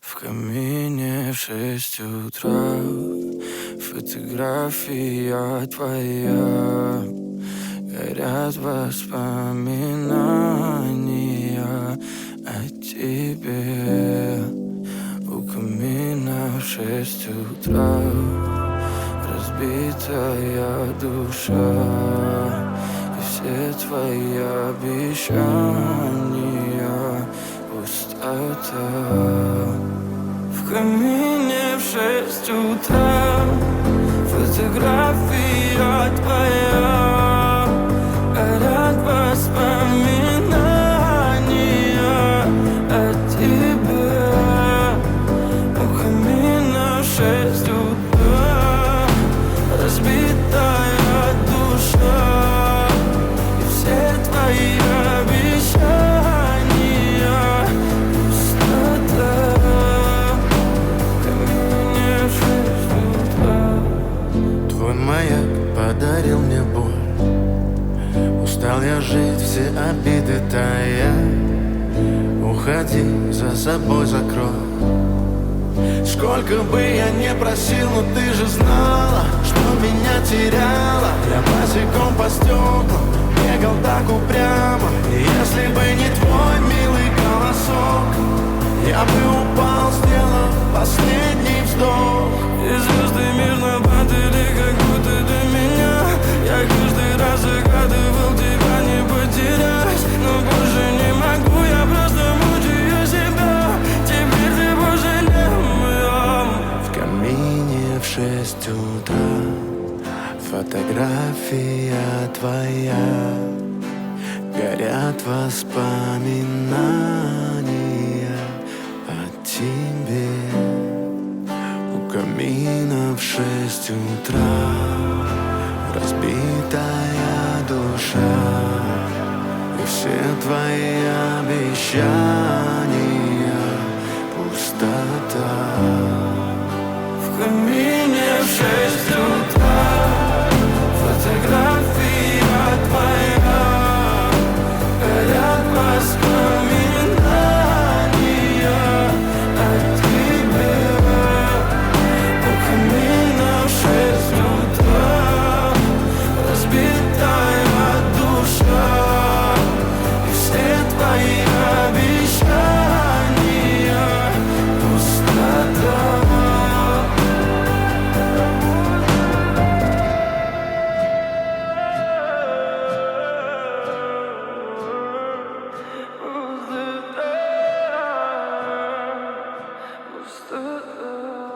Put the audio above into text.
В камине в 6 утра фотография твоя. Горят воспоминания о тебе. У камина в 6 утра разбитая душа. И все твои обещания пустота. В камине в 6 утра фотография твоя. Горят воспоминания о тебе. У камина в 6 утра разбитая душа. И все твои обещания пустота. В камине в 6 утра. Твой маяк подарил мне боль. Устал я жить, все обиды тая. Уходи, за собой закрой. Сколько бы я не просил, но ты же знала, что меня теряла. Я босиком по стеклам бегал так упрямо. И если бы не твой милый голосок, я бы упал, сделав последний вздох. И звезды мирно падали, как будто до меня. Я каждый раз загадывал тебя не потерять, но больше не могу, я просто мучаю себя. Теперь ты пожалел моем. В камине в 6 утра фотография твоя. Горят воспоминания о тебе. У камина в 6 утра разбитая душа. И все твои обещания пустота. В камине в 6 утра фотография твоя. Горят воспоминания о тебе. У камина в 6 утра разбитая душа. И все твои обещания пустота. Пустота.